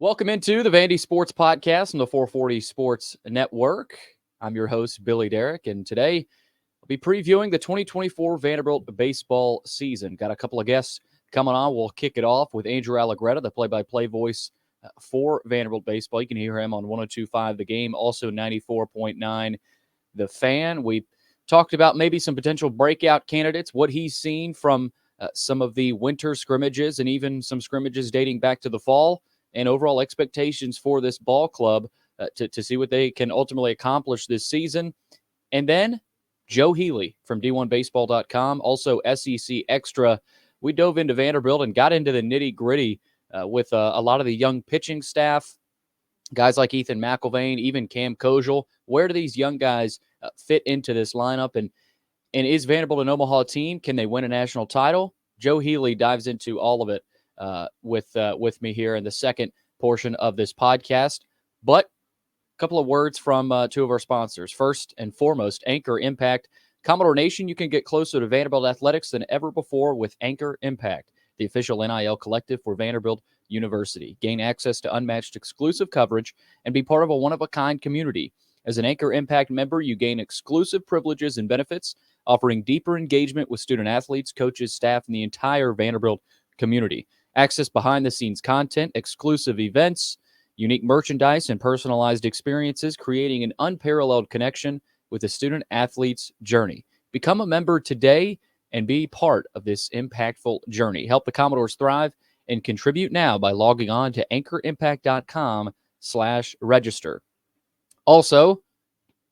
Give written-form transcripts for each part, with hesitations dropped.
Welcome into the Vandy Sports Podcast on the 440 Sports Network. I'm your host, Billy Derrick, and today I'll be previewing the 2024 Vanderbilt baseball season. Got a couple of guests coming on. We'll kick it off with Andrew Allegretta, the play-by-play voice for Vanderbilt baseball. You can hear him on 102.5 The Game, also 94.9 The Fan. We talked about maybe some potential breakout candidates, what he's seen from some of the winter scrimmages and even some scrimmages dating back to the fall, and overall expectations for this ball club to see what they can ultimately accomplish this season. And then Joe Healy from D1Baseball.com, also SEC Extra. We dove into Vanderbilt and got into the nitty-gritty with a lot of the young pitching staff, guys like Ethan McIlvain, even Cam Kojal. Where do these young guys fit into this lineup? And is Vanderbilt an Omaha team? Can they win a national title? Joe Healy dives into all of it with me here in the second portion of this podcast. But a couple of words from two of our sponsors. First and foremost, Anchor Impact. Commodore Nation, you can get closer to Vanderbilt athletics than ever before with Anchor Impact, the official NIL collective for Vanderbilt University. Gain access to unmatched exclusive coverage and be part of a one-of-a-kind community. As an Anchor Impact member, you gain exclusive privileges and benefits, offering deeper engagement with student athletes, coaches, staff, and the entire Vanderbilt community. Access behind-the-scenes content, exclusive events, unique merchandise, and personalized experiences, creating an unparalleled connection with the student-athlete's journey. Become a member today and be part of this impactful journey. Help the Commodores thrive and contribute now by logging on to anchorimpact.com/register. Also,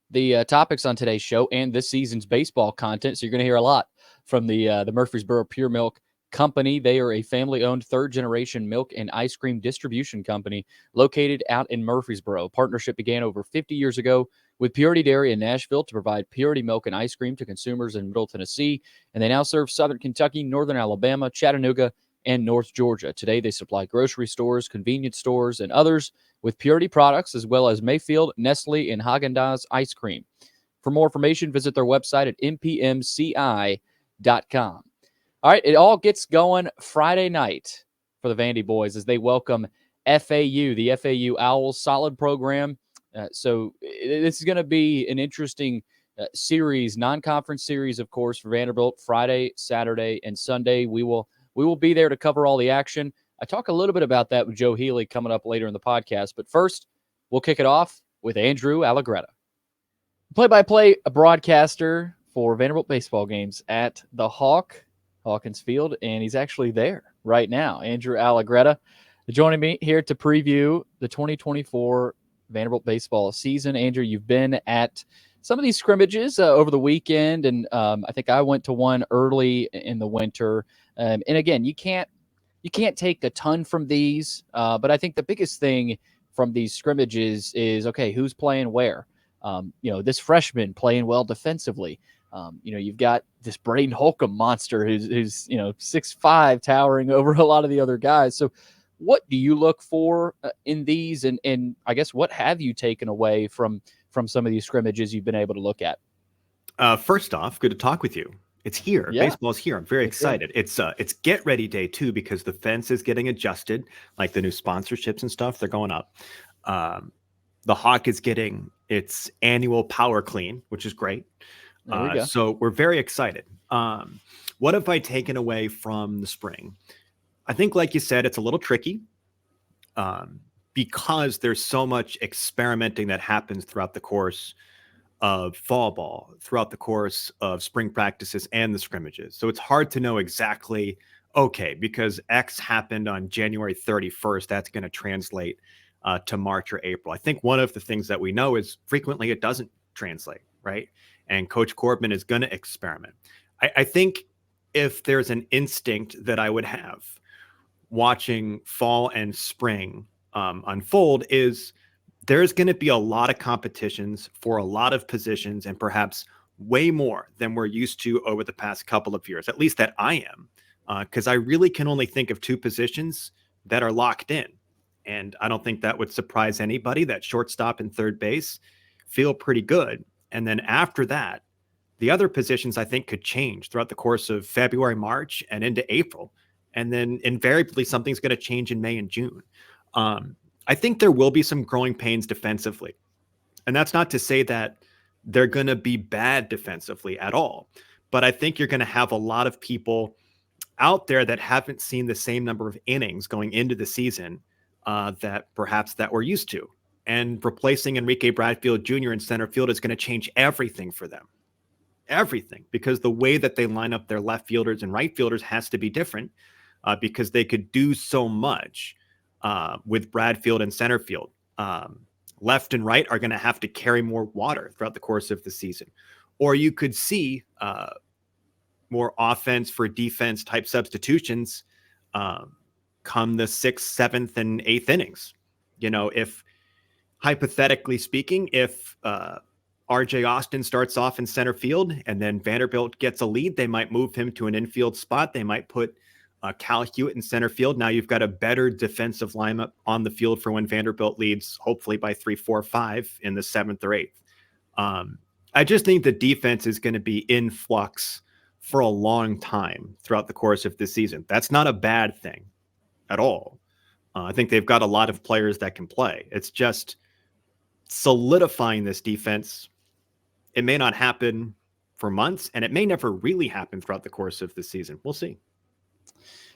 the topics on today's show and this season's baseball content. So you're going to hear a lot from the Murfreesboro Pure Milk Company. They are a family-owned third-generation milk and ice cream distribution company located out in Murfreesboro. Partnership began over 50 years ago with Purity Dairy in Nashville to provide purity milk and ice cream to consumers in Middle Tennessee, and they now serve Southern Kentucky, Northern Alabama, Chattanooga, and North Georgia. Today, they supply grocery stores, convenience stores, and others with Purity products, as well as Mayfield, Nestle, and Haagen-Dazs ice cream. For more information, visit their website at mpmci.com. All right, it all gets going Friday night for the Vandy boys as they welcome FAU, the FAU Owls. Solid program. So this is going to be an interesting series, non-conference series, of course, for Vanderbilt. Friday, Saturday, and Sunday. We will be there to cover all the action. I talk a little bit about that with Joe Healy coming up later in the podcast. But first, we'll kick it off with Andrew Allegretta, play-by-play broadcaster for Vanderbilt baseball games at the Hawkins Field, and he's actually there right now. Andrew Allegretta joining me here to preview the 2024 Vanderbilt baseball season. Andrew, you've been at some of these scrimmages over the weekend, and I think I went to one early in the winter. And again, you can't take a ton from these, but I think the biggest thing from these scrimmages is, okay, who's playing where? This freshman playing well defensively. You've got this Braden Holcomb monster who's 6'5", towering over a lot of the other guys. So what do you look for in these? And I guess what have you taken away from some of these scrimmages you've been able to look at? First off, good to talk with you. It's here. Yeah. Baseball's here. I'm very excited. It's get ready day too, because the fence is getting adjusted, like the new sponsorships and stuff, they're going up. The Hawk is getting its annual power clean, which is great. So we're very excited. What have I taken away from the spring? I think, like you said, it's a little tricky because there's so much experimenting that happens throughout the course of fall ball, throughout the course of spring practices and the scrimmages. So it's hard to know exactly, okay, because X happened on January 31st, that's going to translate to March or April. I think one of the things that we know is frequently it doesn't translate, right? And Coach Corbin is going to experiment. I think if there's an instinct that I would have watching fall and spring unfold is there's going to be a lot of competitions for a lot of positions, and perhaps way more than we're used to over the past couple of years, at least that I am, because I really can only think of two positions that are locked in. And I don't think that would surprise anybody, that shortstop and third base feel pretty good. And then after that, the other positions I think could change throughout the course of February, March, and into April. And then invariably something's going to change in May and June. I think there will be some growing pains defensively. And that's not to say that they're going to be bad defensively at all. But I think you're going to have a lot of people out there that haven't seen the same number of innings going into the season that perhaps that we're used to. And replacing Enrique Bradfield Jr. in center field is going to change everything for them. Everything. Because the way that they line up their left fielders and right fielders has to be different because they could do so much with Bradfield in center field. Left and right are going to have to carry more water throughout the course of the season. Or you could see more offense for defense type substitutions come the 6th, 7th, and 8th innings. If hypothetically speaking, if RJ Austin starts off in center field and then Vanderbilt gets a lead, they might move him to an infield spot. They might put Cal Hewitt in center field. Now you've got a better defensive lineup on the field for when Vanderbilt leads, hopefully by 3, 4, 5 in the 7th or 8th. I just think the defense is going to be in flux for a long time throughout the course of this season. That's not a bad thing at all. I think they've got a lot of players that can play. It's just solidifying this defense. It may not happen for months, and it may never really happen throughout the course of the season. We'll see.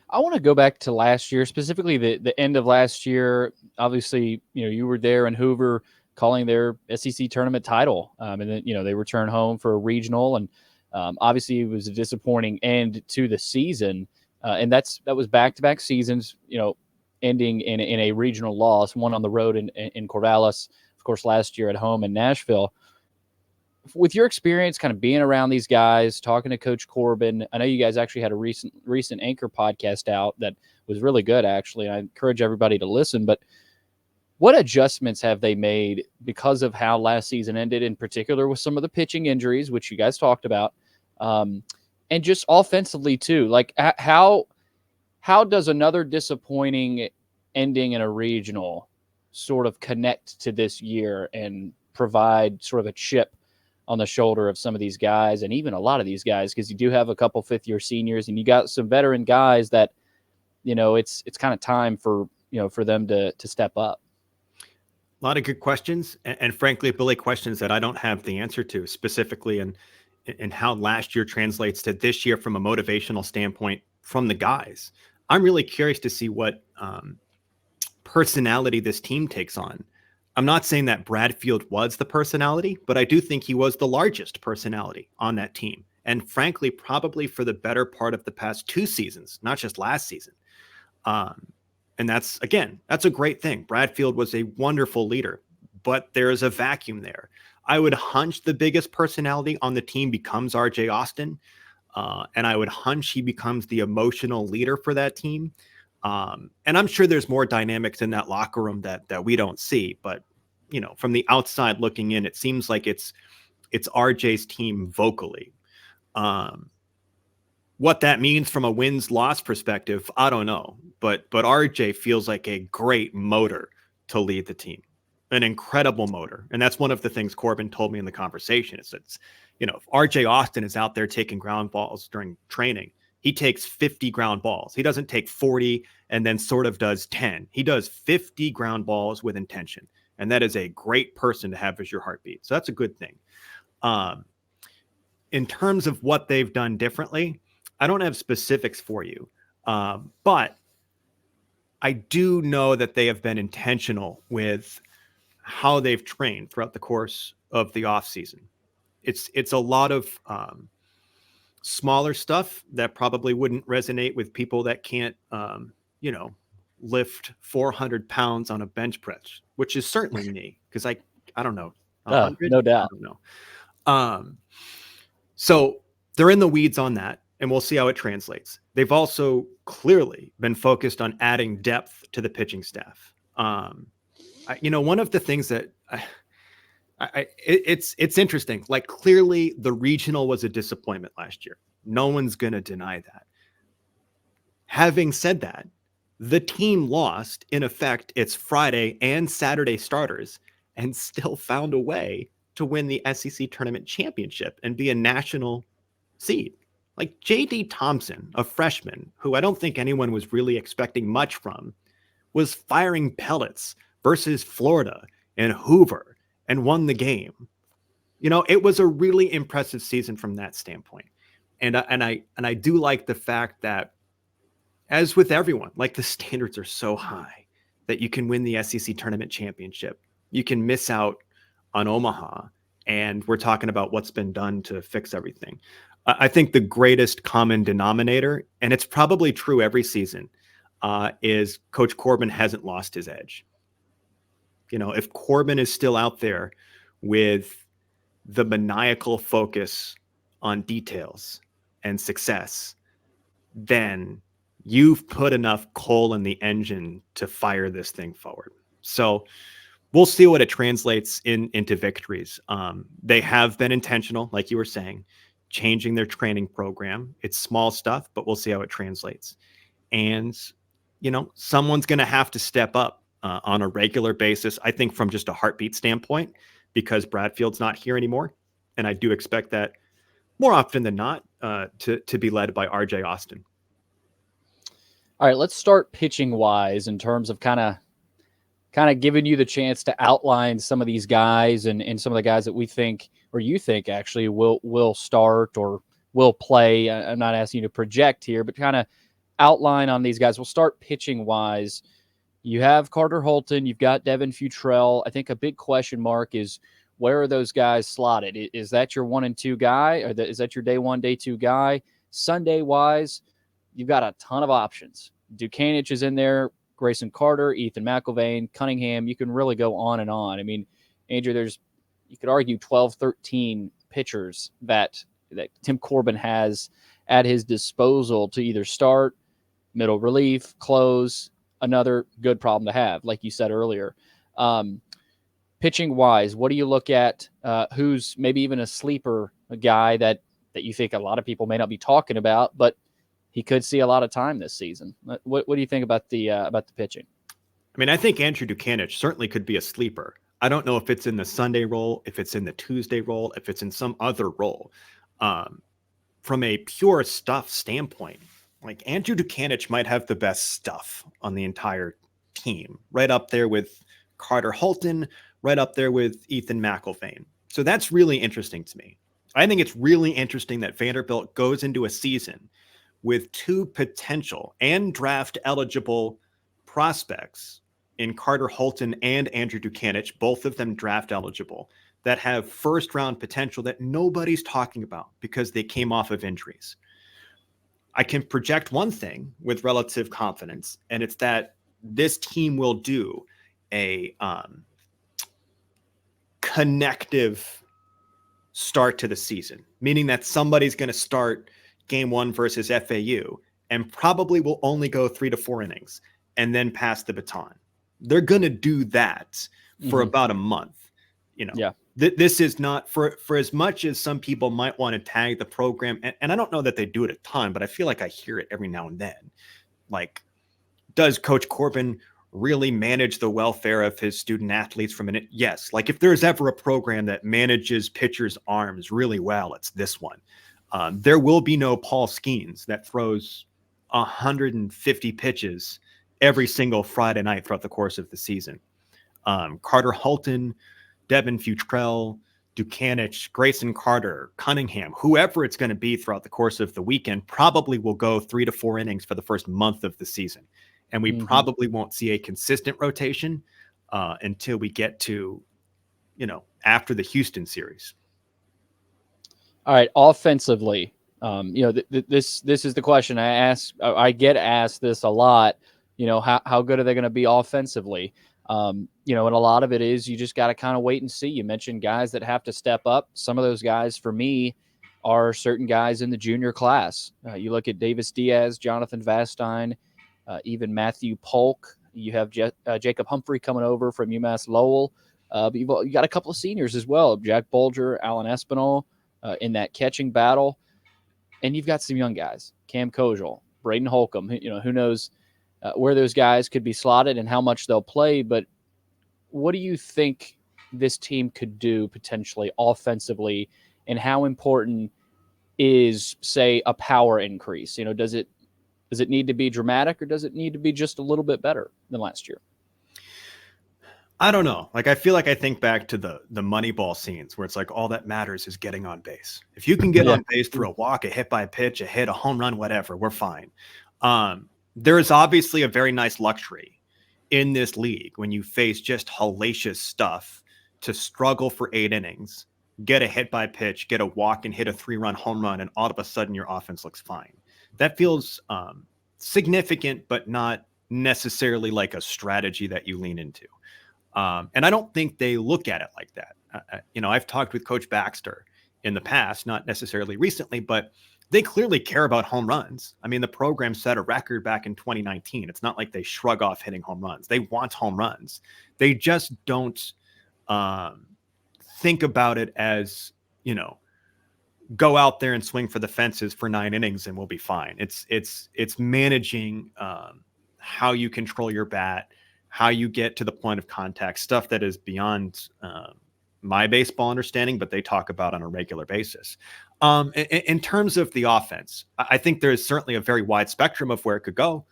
I want to go back to last year, specifically the end of last year. Obviously, you were there in Hoover calling their SEC tournament title. And then, they return home for a regional. And obviously it was a disappointing end to the season. And that was back-to-back seasons, ending in a regional loss, one on the road in Corvallis, of course, last year at home in Nashville. With your experience kind of being around these guys, talking to Coach Corbin, I know you guys actually had a recent Anchor podcast out that was really good, actually. I encourage everybody to listen. But what adjustments have they made because of how last season ended, in particular with some of the pitching injuries, which you guys talked about, and just offensively too? Like how does another disappointing ending in a regional sort of connect to this year and provide sort of a chip on the shoulder of some of these guys, and even a lot of these guys, because you do have a couple fifth-year seniors, and you got some veteran guys that, it's kind of time for them to step up. A lot of good questions, and frankly, Billy, questions that I don't have the answer to specifically, and how last year translates to this year from a motivational standpoint from the guys. I'm really curious to see what personality this team takes on. I'm not saying that Bradfield was the personality, but I do think he was the largest personality on that team. And frankly, probably for the better part of the past 2 seasons, not just last season. And that's a great thing. Bradfield was a wonderful leader, but there's a vacuum there. I would hunch the biggest personality on the team becomes RJ Austin. And I would hunch he becomes the emotional leader for that team. And I'm sure there's more dynamics in that locker room that we don't see, but from the outside looking in, it seems like it's RJ's team vocally. What that means from a wins-loss perspective, I don't know, but RJ feels like a great motor to lead the team, an incredible motor. And that's one of the things Corbin told me in the conversation. It's if RJ Austin is out there taking ground balls during training, he takes 50 ground balls. He doesn't take 40 and then sort of does 10. He does 50 ground balls with intention. And that is a great person to have as your heartbeat. So that's a good thing. In terms of what they've done differently, I don't have specifics for you. But I do know that they have been intentional with how they've trained throughout the course of the offseason. It's a lot of smaller stuff that probably wouldn't resonate with people that can't, lift 400 pounds on a bench press, which is certainly me, because I don't know, 100? No doubt. I don't know. So they're in the weeds on that, and we'll see how it translates. They've also clearly been focused on adding depth to the pitching staff. One of the things that it's interesting. Like, clearly the regional was a disappointment last year. No one's going to deny that. Having said that, the team lost, in effect, its Friday and Saturday starters and still found a way to win the SEC tournament championship and be a national seed. Like, J.D. Thompson, a freshman who I don't think anyone was really expecting much from, was firing pellets versus Florida and Hoover and won the game. It was a really impressive season from that standpoint. And I do like the fact that, as with everyone, like, the standards are so high that you can win the SEC tournament championship. You can miss out on Omaha, and we're talking about what's been done to fix everything. I think the greatest common denominator, and it's probably true every season, is Coach Corbin hasn't lost his edge. If Corbin is still out there with the maniacal focus on details and success, then you've put enough coal in the engine to fire this thing forward. So we'll see what it translates into victories. They have been intentional, like you were saying, changing their training program. It's small stuff, but we'll see how it translates. And, someone's going to have to step up on a regular basis, I think, from just a heartbeat standpoint, because Bradfield's not here anymore. And I do expect that more often than not to be led by RJ Austin. All right, let's start pitching wise in terms of kind of giving you the chance to outline some of these guys and some of the guys that we think, or you think actually will start or will play. I'm not asking you to project here, but kind of outline on these guys. We'll start pitching wise. You have Carter Holton, you've got Devin Futrell. I think a big question mark is, where are those guys slotted? Is that your 1 and 2 guy, or is that your day 1, day 2 guy? Sunday wise, you've got a ton of options. Dukanich is in there, Grayson Carter, Ethan McIlvain, Cunningham. You can really go on and on. I mean, Andrew, you could argue 12, 13 pitchers that Tim Corbin has at his disposal to either start, middle relief, close. Another good problem to have, like you said earlier. Pitching wise, what do you look at? Who's maybe even a sleeper, a guy that you think a lot of people may not be talking about, but he could see a lot of time this season? What do you think about the pitching? I mean, I think Andrew Dukanich certainly could be a sleeper. I don't know if it's in the Sunday role, if it's in the Tuesday role, if it's in some other role. From a pure stuff standpoint, like, Andrew Dukanich might have the best stuff on the entire team, right up there with Carter Holton, right up there with Ethan McIlvain. So that's really interesting to me. I think it's really interesting that Vanderbilt goes into a season with 2 potential and draft eligible prospects in Carter Holton and Andrew Dukanich, both of them draft eligible, that have first round potential that nobody's talking about because they came off of injuries. I can project one thing with relative confidence, and it's that this team will do a connective start to the season, meaning that somebody's going to start game 1 versus FAU and probably will only go 3 to 4 innings and then pass the baton. They're going to do that for about a month. Yeah. This is not for as much as some people might want to tag the program. And I don't know that they do it a ton, but I feel like I hear it every now and then. Like, does Coach Corbin really manage the welfare of his student athletes from it? Yes. Like, if there's ever a program that manages pitchers' arms really well, it's this one. There will be no Paul Skeens that throws 150 pitches every single Friday night throughout the course of the season. Carter Holton, Devin Futrell, Dukanich, Grayson Carter, Cunningham, whoever it's going to be throughout the course of the weekend, probably will go 3 to 4 innings for the first month of the season. And we probably won't see a consistent rotation until we get to, after the Houston series. All right, offensively, this is the question I ask. I get asked this a lot. How good are they going to be offensively? And a lot of it is you just got to kind of wait and see. You mentioned guys that have to step up. Some of those guys, for me, are certain guys in the junior class. You look at Davis Diaz, Jonathan Vastine, even Matthew Polk. You have Jacob Humphrey coming over from UMass Lowell. But you got a couple of seniors as well, Jack Bolger, Alan Espinal, in that catching battle. And you've got some young guys, Cam Kojal, Braden Holcomb. Who knows where those guys could be slotted and how much they'll play. But what do you think this team could do potentially offensively, and how important is, say, a power increase? Does it need to be dramatic, or does it need to be just a little bit better than last year? I don't know. Like, I feel like I think back to the Moneyball scenes where it's like all that matters is getting on base. If you can get on base through a walk, a hit by a pitch, a hit, a home run, whatever, we're fine. There is obviously a very nice luxury in this league when you face just hellacious stuff to struggle for 8 innings, get a hit by pitch, get a walk, and hit a 3-run home run, and all of a sudden your offense looks fine. That feels significant, but not necessarily like a strategy that you lean into. And I don't think they look at it like that. I've talked with Coach Baxter in the past, not necessarily recently, but they clearly care about home runs. I mean, the program set a record back in 2019. It's not like they shrug off hitting home runs. They want home runs. They just don't think about it as, go out there and swing for the fences for 9 innings and we'll be fine. It's managing how you control your bat, how you get to the point of contact, stuff that is beyond my baseball understanding, but they talk about on a regular basis. In terms of the offense, I think there is certainly a very wide spectrum of where it could go.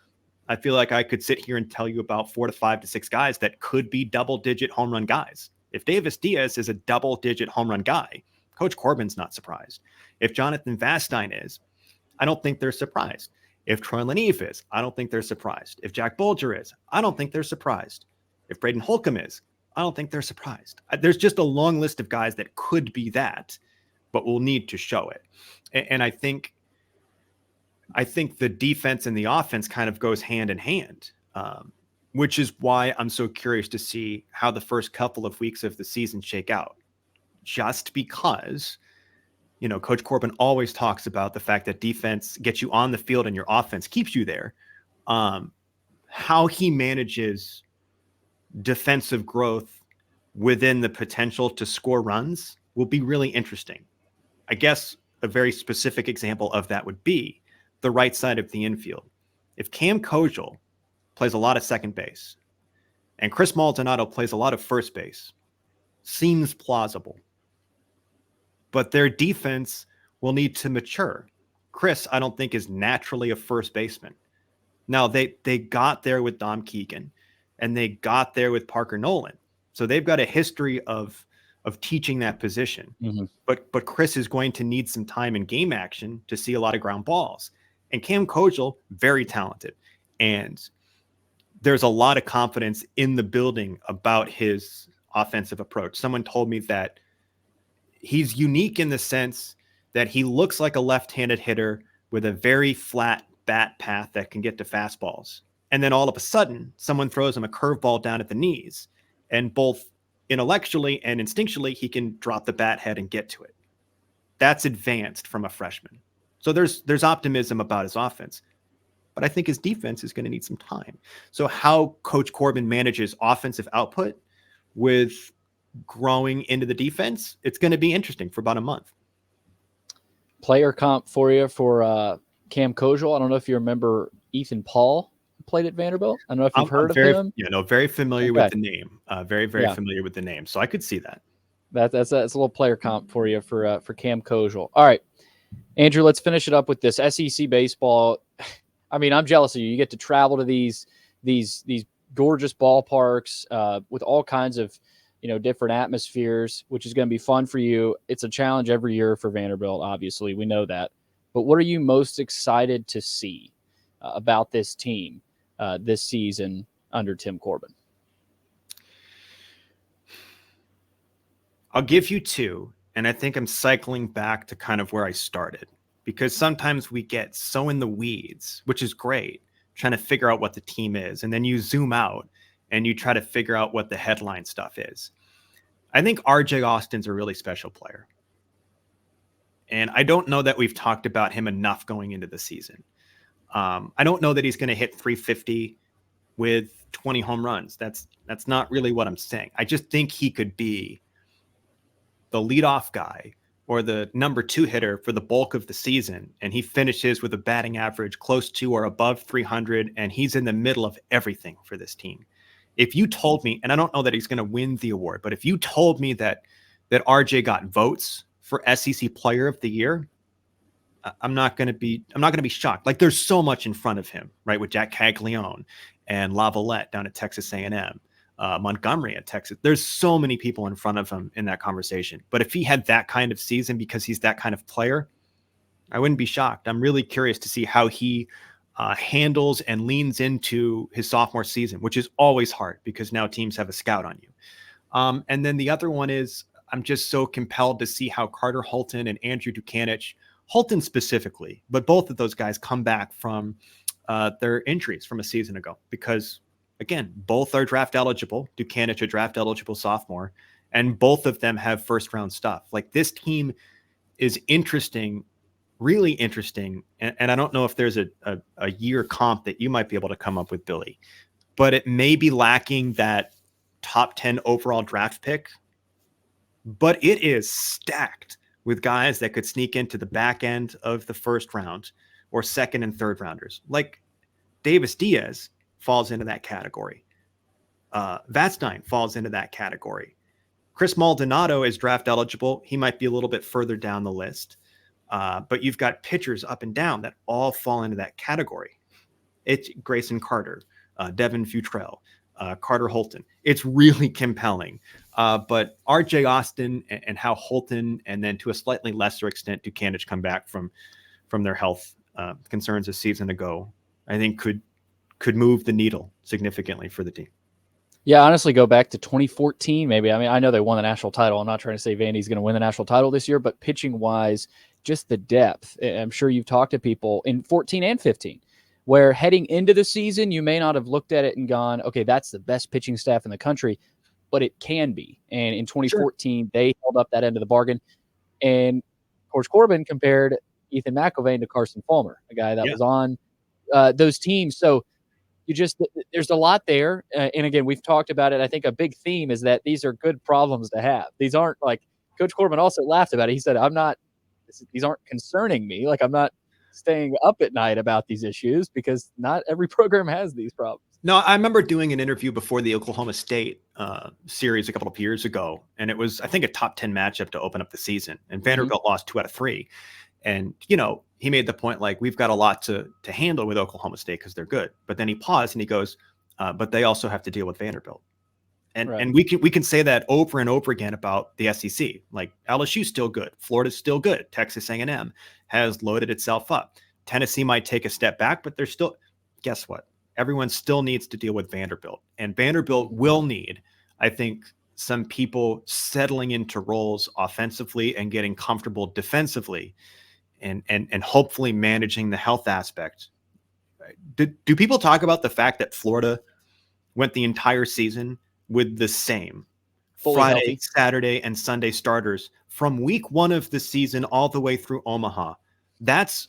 I feel like I could sit here and tell you about 4 to 5 to 6 guys that could be double-digit home run guys. If Davis Diaz is a double-digit home run guy, Coach Corbin's not surprised. If Jonathan Vastine is, I don't think they're surprised. If Troy Lanief is, I don't think they're surprised. If Jack Bolger is, I don't think they're surprised. If Braden Holcomb is, I don't think they're surprised. There's just a long list of guys that could be that, but we'll need to show it. And I think the defense and the offense kind of goes hand in hand, which is why I'm so curious to see how the first couple of weeks of the season shake out. Just because, Coach Corbin always talks about the fact that defense gets you on the field and your offense keeps you there. How he manages defensive growth within the potential to score runs will be really interesting. I guess a very specific example of that would be the right side of the infield. If Cam Kojal plays a lot of second base and Chris Maldonado plays a lot of first base, seems plausible. But their defense will need to mature. Chris, I don't think, is naturally a first baseman. Now, they got there with Dom Keegan, and they got there with Parker Nolan. So they've got a history of teaching that position. Mm-hmm. But Chris is going to need some time in game action to see a lot of ground balls. And Cam Kojal, very talented. And there's a lot of confidence in the building about his offensive approach. Someone told me that he's unique in the sense that he looks like a left-handed hitter with a very flat bat path that can get to fastballs. And then all of a sudden, someone throws him a curveball down at the knees, and both intellectually and instinctually, he can drop the bat head and get to it. That's advanced from a freshman. So there's optimism about his offense. But I think his defense is going to need some time. So how Coach Corbin manages offensive output with growing into the defense, it's going to be interesting for about a month. Player comp for you for Cam Kojal. I don't know if you remember Ethan Paul played at Vanderbilt. I don't know if you've heard of him. Very familiar with the name. Very familiar with the name. So I could see that. That's a little player comp for you for Cam Kojal. All right, Andrew, let's finish it up with this SEC baseball. I mean, I'm jealous of you. You get to travel to these gorgeous ballparks with all kinds of different atmospheres, which is going to be fun for you. It's a challenge every year for Vanderbilt, obviously. We know that. But what are you most excited to see about this team this season under Tim Corbin? I'll give you 2, and I think I'm cycling back to kind of where I started, because sometimes we get so in the weeds, which is great, trying to figure out what the team is, and then you zoom out and you try to figure out what the headline stuff is. I think RJ Austin's a really special player. And I don't know that we've talked about him enough going into the season. I don't know that he's going to hit 350 with 20 home runs. That's not really what I'm saying. I just think he could be the leadoff guy or the number 2 hitter for the bulk of the season. And he finishes with a batting average close to or above 300. And he's in the middle of everything for this team. If you told me, and I don't know that he's going to win the award, but if you told me that RJ got votes for SEC Player of the Year, I'm not going to be shocked. Like, there's so much in front of him, right? With Jack Caglione and Lavalette down at Texas A&M. Montgomery at Texas. There's so many people in front of him in that conversation. But if he had that kind of season because he's that kind of player, I wouldn't be shocked. I'm really curious to see how he handles and leans into his sophomore season, which is always hard because now teams have a scout on you. And then the other one is I'm just so compelled to see how Carter Holton and Andrew Dukanich, Holton specifically, but both of those guys come back from their injuries from a season ago because, again, both are draft eligible. Dukanich, a draft eligible sophomore, and both of them have first round stuff. Like this team is interesting, really interesting. And I don't know if there's a year comp that you might be able to come up with, Billy, but it may be lacking that top 10 overall draft pick, but it is stacked with guys that could sneak into the back end of the first round or second and third rounders. Like Davis Diaz falls into that category. Vatstein falls into that category. Chris Maldonado is draft eligible. He might be a little bit further down the list. But you've got pitchers up and down that all fall into that category. It's Grayson Carter, Devin Futrell, Carter Holton. It's really compelling. But RJ Austin and how Holton, and then to a slightly lesser extent, Dukanich come back from their health concerns a season ago, I think could move the needle significantly for the team. Yeah, honestly, go back to 2014, maybe. I mean, I know they won the national title. I'm not trying to say Vandy's going to win the national title this year, but pitching-wise, just the depth. I'm sure you've talked to people in 14 and 15 where heading into the season, you may not have looked at it and gone, okay, that's the best pitching staff in the country, but it can be. And in 2014, they held up that end of the bargain. And Coach Corbin compared Ethan McIlvain to Carson Fulmer, a guy that was on those teams. So there's a lot there. And again, we've talked about it. I think a big theme is that these are good problems to have. These aren't like Coach Corbin also laughed about it. He said, these aren't concerning me. Like I'm not staying up at night about these issues because not every program has these problems. No, I remember doing an interview before the Oklahoma State series a couple of years ago, and it was, I think, a top 10 matchup to open up the season. And Vanderbilt lost 2 out of 3. And, he made the point, like, we've got a lot to handle with Oklahoma State because they're good. But then he paused and he goes, but they also have to deal with Vanderbilt. And we can say that over and over again about the SEC. Like LSU's still good. Florida's still good. Texas A&M has loaded itself up. Tennessee might take a step back, but they're still, guess what? Everyone still needs to deal with Vanderbilt. And Vanderbilt will need, I think, some people settling into roles offensively and getting comfortable defensively and hopefully managing the health aspect. Do people talk about the fact that Florida went the entire season with the same fully Friday, healthy, Saturday, and Sunday starters from week 1 of the season all the way through Omaha? That's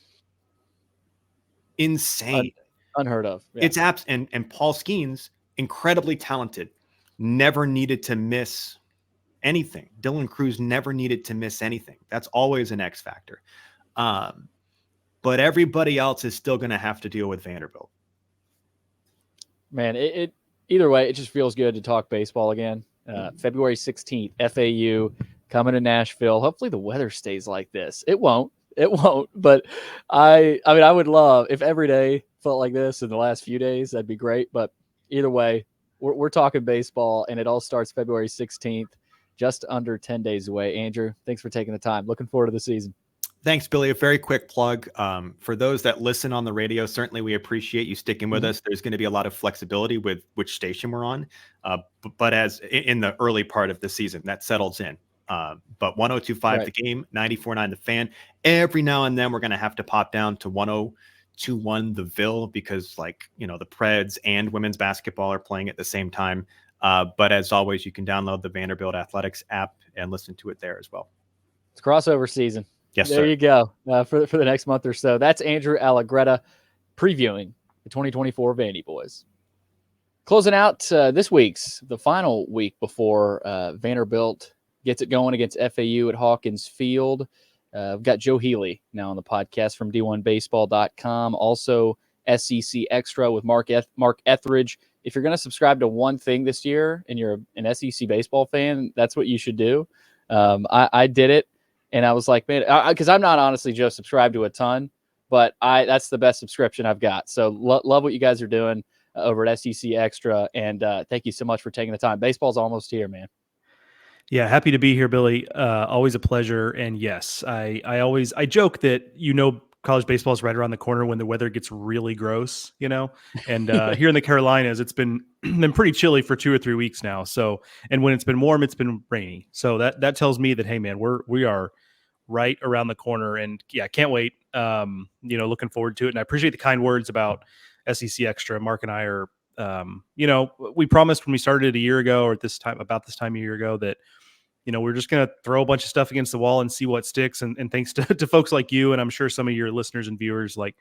insane. Unheard of. Yeah. It's apps and Paul Skeens, incredibly talented, never needed to miss anything. Dylan Cruz never needed to miss anything. That's always an X factor. But everybody else is still going to have to deal with Vanderbilt. Man, it either way, it just feels good to talk baseball again. February 16th, FAU coming to Nashville. Hopefully the weather stays like this. It won't, but I mean, I would love if every day felt like this in the last few days, that'd be great. But either way, we're talking baseball, and it all starts February 16th, just under 10 days away. Andrew, thanks for taking the time. Looking forward to the season. Thanks, Billy. A very quick plug. For those that listen on the radio, certainly we appreciate you sticking with us. There's going to be a lot of flexibility with which station we're on. But as in the early part of the season, that settles in. But 102.5 The Game, 94.9 The Fan. Every now and then we're going to have to pop down to 102.1 The Ville because, the Preds and women's basketball are playing at the same time. But as always, you can download the Vanderbilt Athletics app and listen to it there as well. It's crossover season. Yes, there sir. you go. For the next month or so. That's Andrew Allegretta previewing the 2024 Vandy Boys. Closing out the final week before Vanderbilt gets it going against FAU at Hawkins Field. We've got Joe Healy now on the podcast from D1Baseball.com. Also, SEC Extra with Mark Etheridge. If you're going to subscribe to one thing this year and you're an SEC baseball fan, that's what you should do. I did it. And I was like, man, because I'm not honestly just subscribed to a ton, but that's the best subscription I've got. So love what you guys are doing. over at SEC Extra. And thank you so much for taking the time. Baseball's almost here, man. Yeah, happy to be here, Billy. Always a pleasure. And yes, I joke that college baseball is right around the corner when the weather gets really gross, And here in the Carolinas, it's been been pretty chilly for 2 or 3 weeks now. So, and when it's been warm, it's been rainy. So that tells me that, hey man, we are right around the corner, and yeah, can't wait. Looking forward to it, and I appreciate the kind words about SEC Extra. Mark and I are, we promised when we started a year ago, or about this time a year ago, that we're just going to throw a bunch of stuff against the wall and see what sticks. And thanks to folks like you, and I'm sure some of your listeners and viewers, like,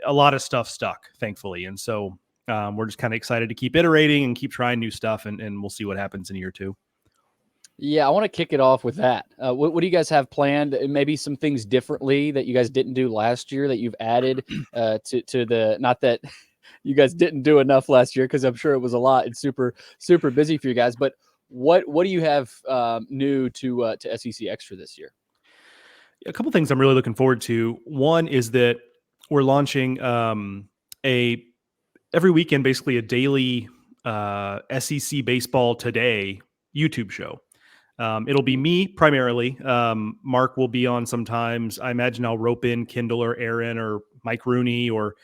a lot of stuff stuck, thankfully. And so we're just kind of excited to keep iterating and keep trying new stuff, and we'll see what happens in year 2. Yeah, I want to kick it off with that. What do you guys have planned? Maybe some things differently that you guys didn't do last year that you've added to the, not that you guys didn't do enough last year, because I'm sure it was a lot and super, super busy for you guys. But what do you have new to SEC Extra this year? A couple things I'm really looking forward to. One is that we're launching every weekend, basically a daily SEC Baseball Today YouTube show. It'll be me primarily. Mark will be on sometimes. I imagine I'll rope in Kendall or Aaron or Mike Rooney or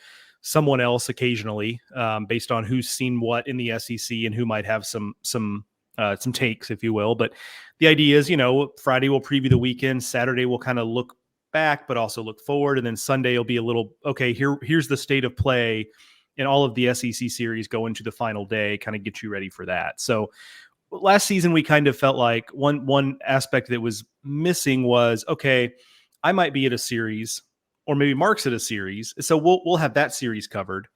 someone else occasionally, based on who's seen what in the SEC and who might have some takes, if you will. But the idea is, Friday we'll preview the weekend. Saturday we'll kind of look back, but also look forward. And then Sunday will be a little, okay, here's the state of play in all of the SEC series going to the final day, kind of get you ready for that. So last season, we kind of felt like one aspect that was missing was, okay, I might be at a series, or maybe Mark's at a series, so we'll have that series covered.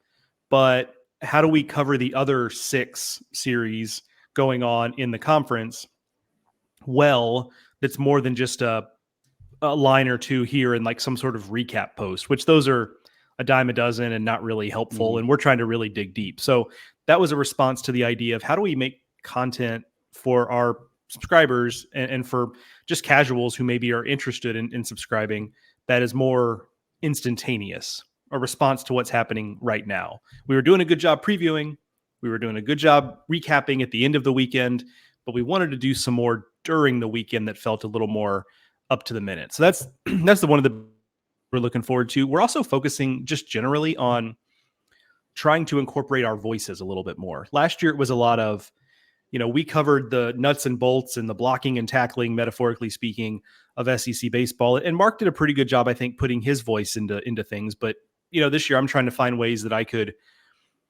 But how do we cover the other 6 series going on in the conference? Well, that's more than just a line or two here and like some sort of recap post, which those are a dime a dozen and not really helpful. And we're trying to really dig deep. So that was a response to the idea of how do we make content for our subscribers and for just casuals who maybe are interested in subscribing that is more instantaneous, a response to what's happening right now. We were doing a good job previewing. We were doing a good job recapping at the end of the weekend, but we wanted to do some more during the weekend that felt a little more up to the minute. So that's the one of the we're looking forward to. We're also focusing just generally on trying to incorporate our voices a little bit more. Last year, it was a lot of, we covered the nuts and bolts and the blocking and tackling, metaphorically speaking, of SEC baseball. And Mark did a pretty good job, I think, putting his voice into things. But, this year I'm trying to find ways that I could,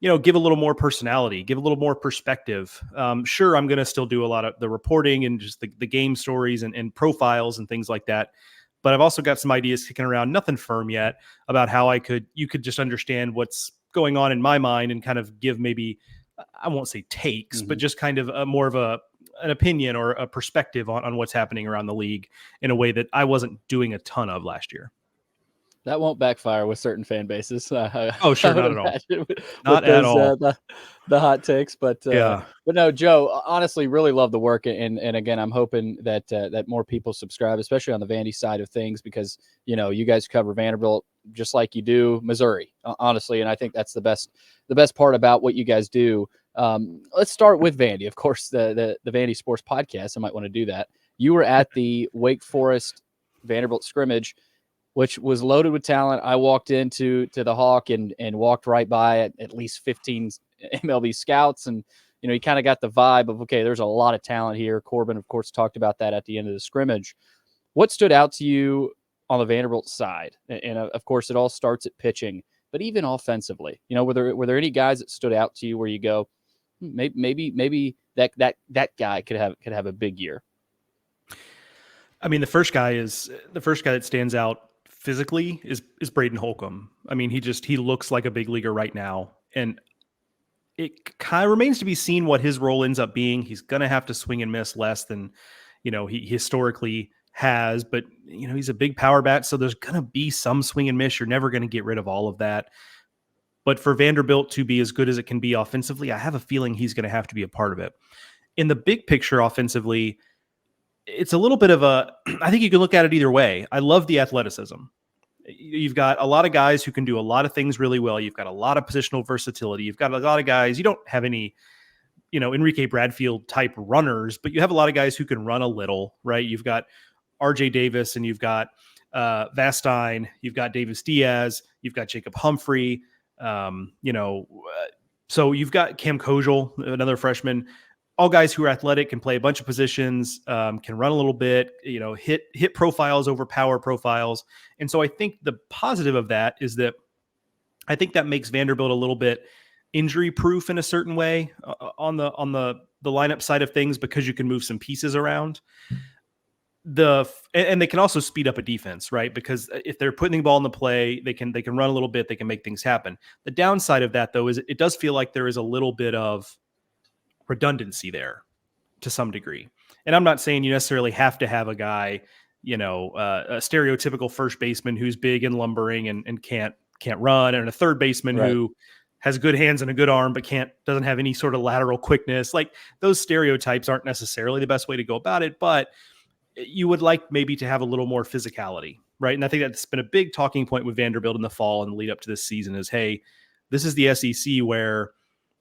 give a little more personality, give a little more perspective. Sure, I'm going to still do a lot of the reporting and just the game stories and profiles and things like that. But I've also got some ideas kicking around, nothing firm yet, about how you could just understand what's going on in my mind and kind of give maybe, I won't say takes, but just kind of more of an opinion or a perspective on what's happening around the league in a way that I wasn't doing a ton of last year. That won't backfire with certain fan bases. Oh, sure, not at all. Not at all. The hot takes, but yeah. But no, Joe. Honestly, really love the work, and again, I'm hoping that more people subscribe, especially on the Vandy side of things, because you guys cover Vanderbilt just like you do Missouri, honestly, and I think that's the best part about what you guys do. Let's start with Vandy, of course, the Vandy Sports Podcast. I might want to do that. You were at the Wake Forest Vanderbilt scrimmage, which was loaded with talent. I walked into the Hawk and walked right by at least 15 MLB scouts. And, you kind of got the vibe of, okay, there's a lot of talent here. Corbin, of course, talked about that at the end of the scrimmage. What stood out to you on the Vanderbilt side? And of course, it all starts at pitching, but even offensively, were there any guys that stood out to you where you go, maybe that guy could have a big year? I mean, the first guy that stands out physically is Braden Holcomb. I mean, he looks like a big leaguer right now, and it kind of remains to be seen what his role ends up being. He's going to have to swing and miss less than, he historically has, but he's a big power bat. So there's going to be some swing and miss. You're never going to get rid of all of that. But for Vanderbilt to be as good as it can be offensively, I have a feeling he's going to have to be a part of it. In the big picture offensively, it's a little bit of I think you can look at it either way. I love the athleticism. You've got a lot of guys who can do a lot of things really well. You've got a lot of positional versatility. You've got a lot of guys. You don't have any, Enrique Bradfield type runners, but you have a lot of guys who can run a little, right? You've got RJ Davis and you've got Vastine, you've got Davis Diaz, you've got Jacob Humphrey, so you've got Cam Kojal, another freshman, all guys who are athletic, can play a bunch of positions, can run a little bit, hit profiles over power profiles. And so I think the positive of that is that I think that makes Vanderbilt a little bit injury proof in a certain way on the lineup side of things, because you can move some pieces around. And they can also speed up a defense, right? Because if they're putting the ball in the play, they can run a little bit, they can make things happen. The downside of that, though, is it does feel like there is a little bit of redundancy there to some degree. And I'm not saying you necessarily have to have a guy, a stereotypical first baseman who's big and lumbering and can't run, and a third baseman who has good hands and a good arm but doesn't have any sort of lateral quickness. Like, those stereotypes aren't necessarily the best way to go about it, but you would like maybe to have a little more physicality, right? And I think that's been a big talking point with Vanderbilt in the fall and the lead up to this season is, hey, this is the SEC where,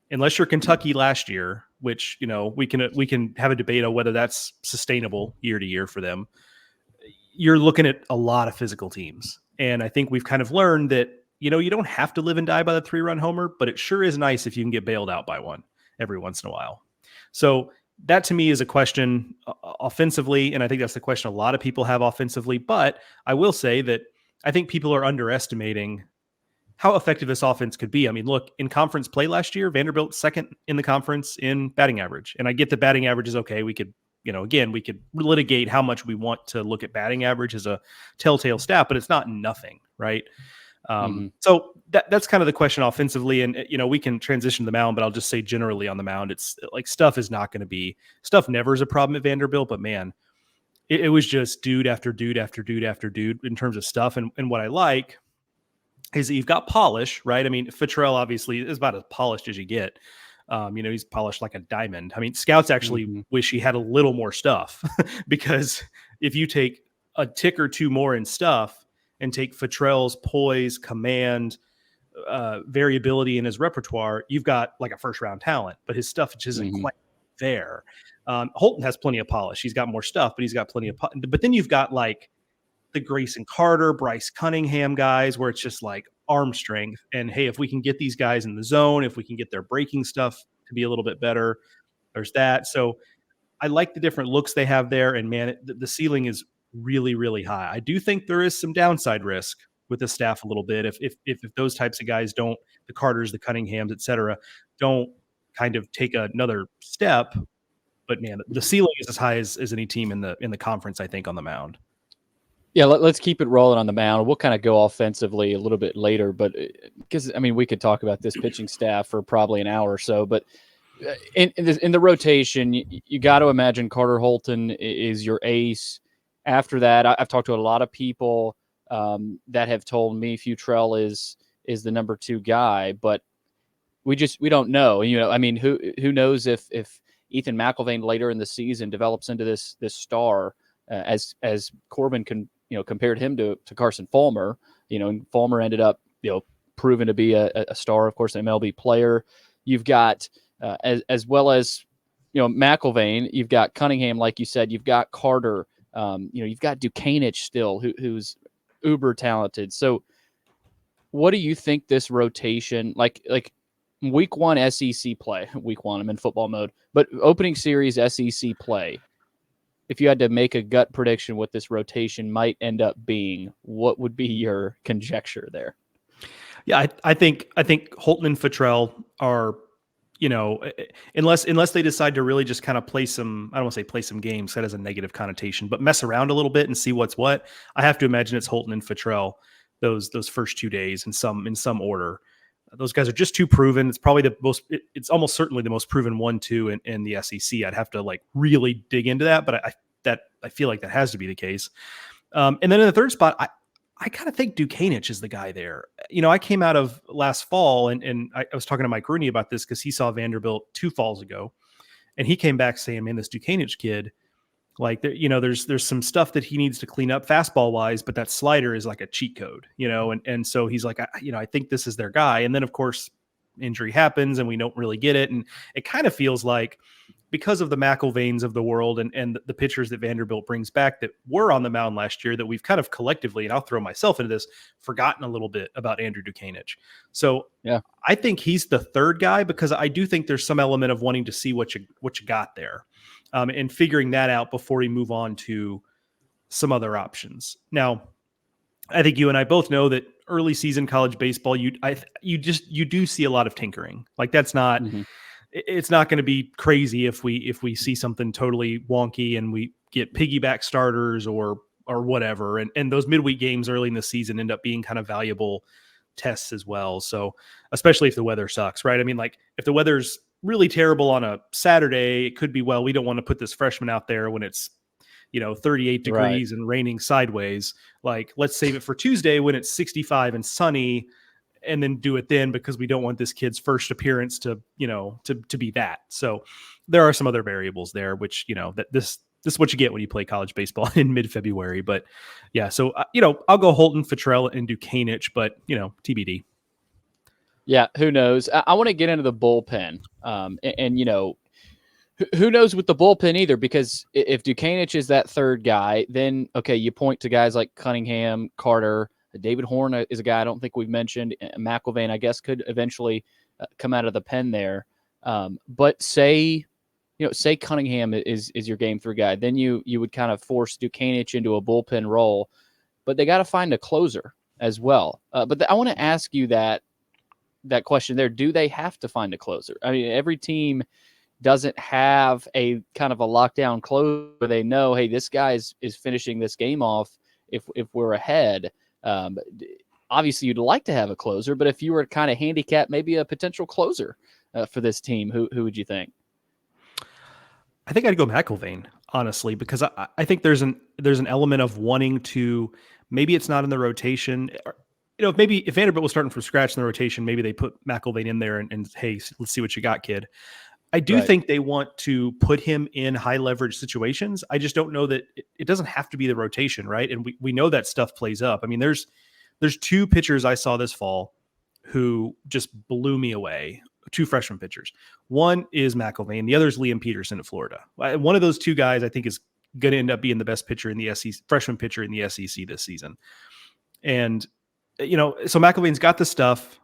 unless you're Kentucky last year, which, we can have a debate on whether that's sustainable year to year for them, you're looking at a lot of physical teams. And I think we've kind of learned that, you don't have to live and die by the 3-run homer, but it sure is nice if you can get bailed out by one every once in a while. So that to me is a question offensively, and I think that's the question a lot of people have offensively. But I will say that I think people are underestimating how effective this offense could be. I mean, look, in conference play last year, Vanderbilt second in the conference in batting average. And I get the batting average is okay. We could, again, we could litigate how much we want to look at batting average as a telltale stat, but it's not nothing, right? So that's kind of the question offensively. And, we can transition to the mound, but I'll just say generally on the mound, it's like stuff never is a problem at Vanderbilt, but man, it was just dude after dude after dude after dude in terms of stuff. And what I like is that you've got polish, right? I mean, Futrell obviously is about as polished as you get. He's polished like a diamond. I mean, scouts actually wish he had a little more stuff because if you take a tick or two more in stuff and take Futrell's poise, command, variability in his repertoire, you've got like a first round talent, but his stuff just isn't quite there. Holton has plenty of polish. He's got more stuff, but he's got plenty of, but then you've got like the Grayson Carter, Bryce Cunningham guys, where it's just like arm strength. And hey, if we can get these guys in the zone, if we can get their breaking stuff to be a little bit better, there's that. So I like the different looks they have there. And man, the ceiling is really, really high. I do think there is some downside risk with the staff a little bit. If those types of guys don't, the Carters, the Cunninghams, et cetera, don't kind of take another step. But man, the ceiling is as high as any team in the conference, I think, on the mound. Yeah, let's keep it rolling on the mound. We'll kind of go offensively a little bit later, but because we could talk about this pitching staff for probably an hour or so. But in the rotation, you got to imagine Carter Holton is your ace. After that, I've talked to a lot of people that have told me Futrell is the number 2 guy, but we don't know. Who knows if Ethan McIlvaine later in the season develops into this star as Corbin compared him to Carson Fulmer, and Fulmer ended up, proven to be a star, of course, an MLB player. You've got, as well as, McIlvaine, you've got Cunningham, like you said, you've got Carter, you've got Dukanich still, who's uber talented. So what do you think this rotation, like week 1 SEC play, week 1, I'm in football mode, but opening series SEC play, if you had to make a gut prediction what this rotation might end up being, what would be your conjecture there? Yeah, I think Holton and Futrell are, unless they decide to really just kind of play some, I don't want to say play some games, that has a negative connotation, but mess around a little bit and see what's what. I have to imagine it's Holton and Futrell those first 2 days in some order. Those guys are just too proven. It's probably it's almost certainly the most proven 1-2 in the SEC. I'd have to like really dig into that, but I feel like that has to be the case. And then in the third spot, I kind of think Dukanich is the guy there. I came out of last fall and I was talking to Mike Rooney about this because he saw Vanderbilt 2 falls ago, and he came back saying, man, this Dukanich kid, Like there's some stuff that he needs to clean up fastball wise, but that slider is like a cheat code, and so he's like, I think this is their guy. And then of course injury happens and we don't really get it. And it kind of feels like because of the McIlvains of the world and the pitchers that Vanderbilt brings back that were on the mound last year, that we've kind of collectively, and I'll throw myself into this, forgotten a little bit about Andrew Dukanich. So yeah, I think he's the third guy because I do think there's some element of wanting to see what you got there. And figuring that out before we move on to some other options. Now, I think you and I both know that early season college baseball, you do see a lot of tinkering. Like that's not, it's not going to be crazy if we see something totally wonky and we get piggyback starters or whatever. And those midweek games early in the season end up being kind of valuable tests as well. So especially if the weather sucks, right? I mean, like if the weather's really terrible on a Saturday, it could be, well, we don't want to put this freshman out there when it's 38 degrees and raining sideways. Like let's save it for Tuesday when it's 65 and sunny, and then do it then because we don't want this kid's first appearance to be that. So there are some other variables there, which that this is what you get when you play college baseball in mid-February. But yeah, so I'll go Holton, Futrell, and Dukanich, but TBD. Yeah, who knows? I want to get into the bullpen, and who knows with the bullpen either, because if Dukanich is that third guy, then, okay, you point to guys like Cunningham, Carter, David Horn is a guy I don't think we've mentioned. McIlvain, I guess, could eventually come out of the pen there. But say Cunningham is your game three guy, then you would kind of force Dukanich into a bullpen role, but they got to find a closer as well. But I want to ask you that question there. Do they have to find a closer? I mean, every team doesn't have a kind of a lockdown closer where they know, hey, this guy is finishing this game off if we're ahead. Obviously you'd like to have a closer, but if you were kind of handicapped, maybe a potential closer for this team, who would you think? I think I'd go McIlvain, honestly, because I think there's an element of wanting to, maybe it's not in the rotation. Maybe if Vanderbilt was starting from scratch in the rotation, maybe they put McIlvain in there and hey, let's see what you got, kid. I do think they want to put him in high leverage situations. I just don't know that it doesn't have to be the rotation, right? And we know that stuff plays up. I mean, there's two pitchers I saw this fall who just blew me away. Two freshman pitchers. One is McIlvain. The other is Liam Peterson at Florida. One of those two guys I think is going to end up being the best pitcher in the SEC, freshman pitcher in the SEC this season. And so McIlvain's got the stuff.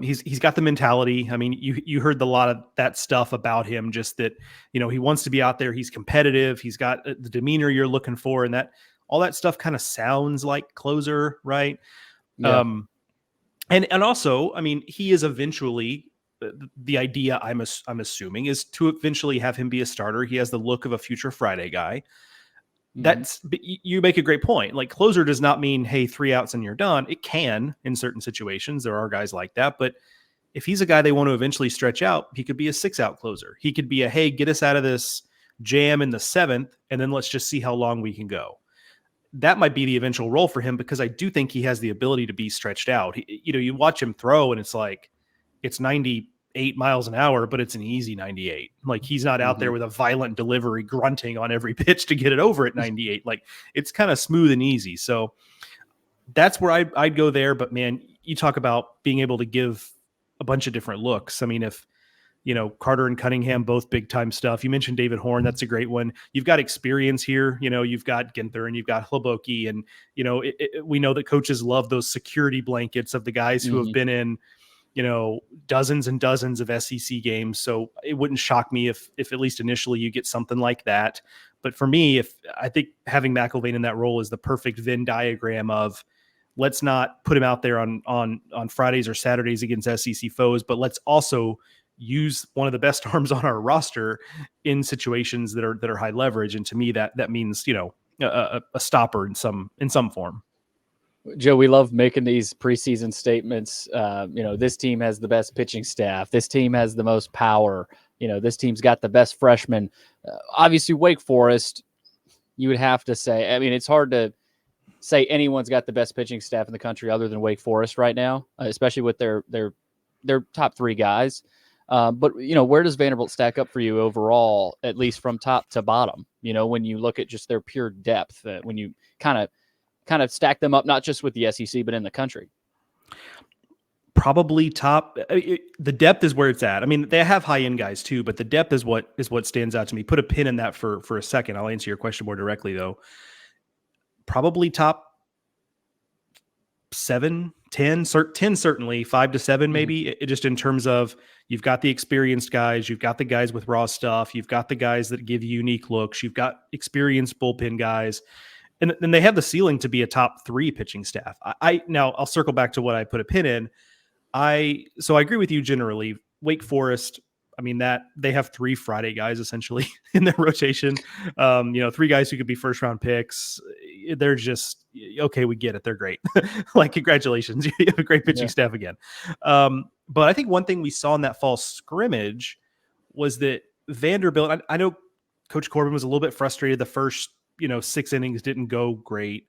He's got the mentality. I mean, you heard a lot of that stuff about him, just that, he wants to be out there. He's competitive. He's got the demeanor you're looking for. And that all that stuff kind of sounds like closer, right? Yeah. And also, I mean, he is eventually, the idea I'm assuming is to eventually have him be a starter. He has the look of a future Friday guy. You make a great point. Like, closer does not mean, hey, 3 outs and you're done. It can in certain situations. There are guys like that. But if he's a guy they want to eventually stretch out, he could be a 6-out closer. He could be a, hey, get us out of this jam in the 7th, and then let's just see how long we can go. That might be the eventual role for him, because I do think he has the ability to be stretched out. You watch him throw and it's like, it's 98 miles an hour, but it's an easy 98. Like, he's not out there with a violent delivery grunting on every pitch to get it over at 98. Like, it's kind of smooth and easy. So that's where I'd go there. But man, you talk about being able to give a bunch of different looks. I mean, if, Carter and Cunningham, both big time stuff. You mentioned David Horn. That's a great one. You've got experience here. You've got Ginther and you've got Hlaboki. And, we know that coaches love those security blankets of the guys who have been in, dozens and dozens of SEC games. So it wouldn't shock me if at least initially you get something like that. But for me, I think having McIlvain in that role is the perfect Venn diagram of, let's not put him out there on Fridays or Saturdays against SEC foes, but let's also use one of the best arms on our roster in situations that are high leverage. And to me, that means, a stopper in some form. Joe, we love making these preseason statements. This team has the best pitching staff. This team has the most power. This team's got the best freshmen. Obviously, Wake Forest, you would have to say, I mean, it's hard to say anyone's got the best pitching staff in the country other than Wake Forest right now, especially with their top 3 guys. But where does Vanderbilt stack up for you overall, at least from top to bottom? When you look at just their pure depth, when you kind of stack them up, not just with the SEC, but in the country. Probably top. The depth is where it's at. I mean, they have high end guys too, but the depth is what stands out to me. Put a pin in that for a second. I'll answer your question more directly though. Probably top 7, 10 certainly, 5 to 7 maybe. It just in terms of you've got the experienced guys, you've got the guys with raw stuff, you've got the guys that give you unique looks, you've got experienced bullpen guys, and they have the ceiling to be a top 3 pitching staff. Now I'll circle back to what I put a pin in. So I agree with you generally. Wake Forest, I mean, that they have 3 Friday guys essentially in their rotation. 3 guys who could be first round picks. They're just okay. We get it. They're great. Like, congratulations. You have a great pitching staff again. But I think one thing we saw in that fall scrimmage was that Vanderbilt, I know Coach Corbin was a little bit frustrated. The first, 6 innings didn't go great.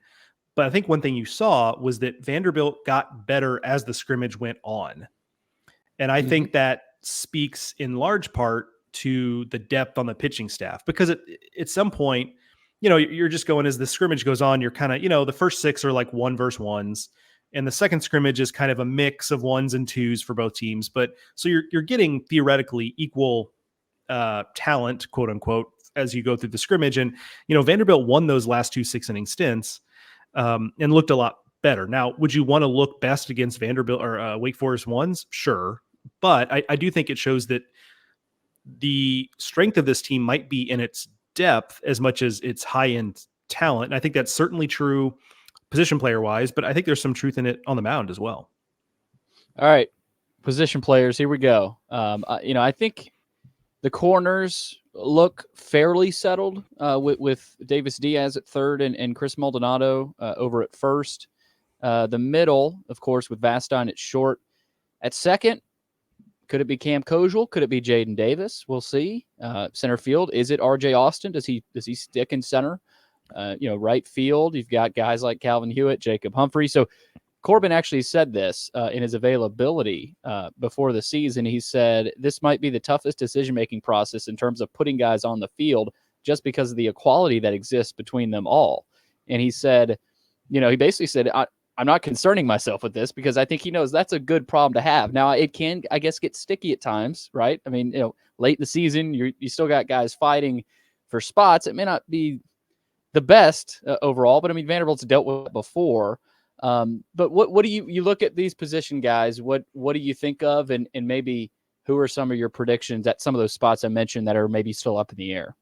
But I think one thing you saw was that Vanderbilt got better as the scrimmage went on. And I think that speaks in large part to the depth on the pitching staff, because at some point, you're just going, as the scrimmage goes on, you're kind of, the first 6 are like 1 versus 1s. And the second scrimmage is kind of a mix of 1s and 2s for both teams. But so you're getting theoretically equal talent, quote unquote, as you go through the scrimmage. And, Vanderbilt won those last 2 6-inning stints. And looked a lot better. Now, would you want to look best against Vanderbilt or Wake Forest 1s? Sure. But I do think it shows that the strength of this team might be in its depth as much as its high-end talent. And I think that's certainly true position player-wise, but I think there's some truth in it on the mound as well. All right. Position players, here we go. I think the corners look fairly settled with Davis Diaz at third and Chris Maldonado over at first. The middle, of course, with Vastine at short. At second, could it be Cam Kojal? Could it be Jaden Davis? We'll see. Center field, is it RJ Austin? Does he stick in center? Right field, you've got guys like Calvin Hewitt, Jacob Humphrey. So Corbin actually said this in his availability before the season. He said this might be the toughest decision-making process in terms of putting guys on the field just because of the equality that exists between them all. And he said, he basically said, I'm not concerning myself with this because I think he knows that's a good problem to have. Now, it can, I guess, get sticky at times, right? I mean, late in the season, you still got guys fighting for spots. It may not be the best overall, but I mean, Vanderbilt's dealt with it before. But what do you look at these position guys? What do you think of, and maybe who are some of your predictions at some of those spots I mentioned that are maybe still up in the air?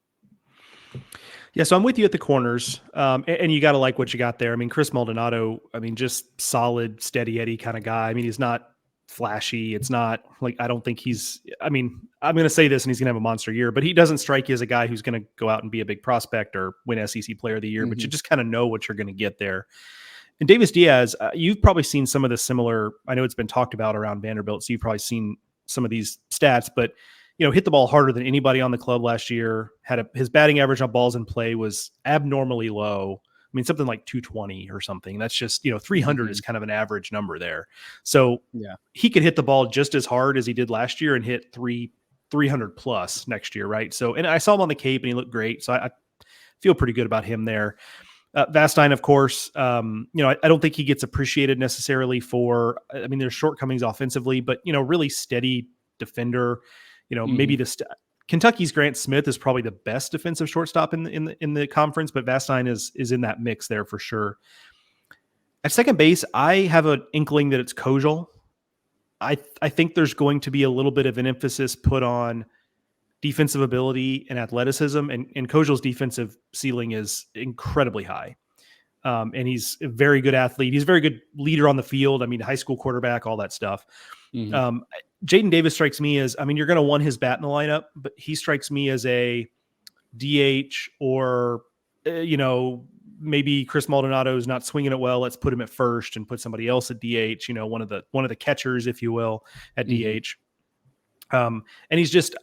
Yeah, so I'm with you at the corners, and you got to like what you got there. I mean, Chris Maldonado, just solid, steady Eddie kind of guy. I mean, he's not flashy. It's not like, I don't think I'm going to say this and he's going to have a monster year, but he doesn't strike you as a guy who's going to go out and be a big prospect or win SEC Player of the Year, but you just kind of know what you're going to get there. And Davis Diaz, you've probably seen some of the similar, I know it's been talked about around Vanderbilt, so you've probably seen some of these stats, but hit the ball harder than anybody on the club last year. His batting average on balls in play was abnormally low. I mean, something like 220 or something. That's just, 300 is kind of an average number there. So he could hit the ball just as hard as he did last year and hit 300 plus next year. Right. So, and I saw him on the Cape and he looked great. So I feel pretty good about him there. Vastine, of course, I don't think he gets appreciated necessarily for, there's shortcomings offensively, but, really steady defender. Maybe Kentucky's Grant Smith is probably the best defensive shortstop in the conference, but Vastine is in that mix there for sure. At second base, I have an inkling that it's Kojal. I think there's going to be a little bit of an emphasis put on defensive ability and athleticism, and Kojal's defensive ceiling is incredibly high. And he's a very good athlete. He's a very good leader on the field. High school quarterback, all that stuff. Jaden Davis strikes me as, you're going to want his bat in the lineup, but he strikes me as a DH or, maybe Chris Maldonado is not swinging it well. Let's put him at first and put somebody else at DH, one of the catchers, if you will, at DH. And he's just,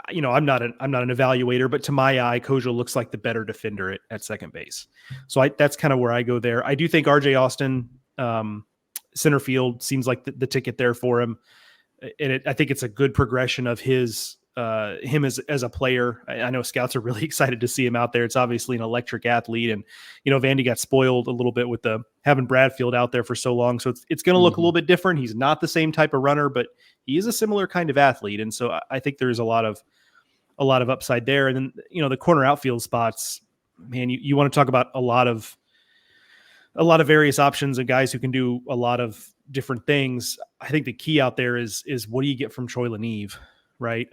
I'm not an evaluator, but to my eye, Kojal looks like the better defender at second base. So that's kind of where I go there. I do think RJ Austin, center field seems like the ticket there for him. And I think it's a good progression of him as a player. I know scouts are really excited to see him out there. It's obviously an electric athlete, and Vandy got spoiled a little bit with having Bradfield out there for so long. So it's going to look a little bit different. He's not the same type of runner, but he is a similar kind of athlete, and so I think there's a lot of upside there. And then the corner outfield spots, man, you want to talk about a lot of various options and guys who can do a lot of different things. I think the key out there is what do you get from Troy Leneve? Right.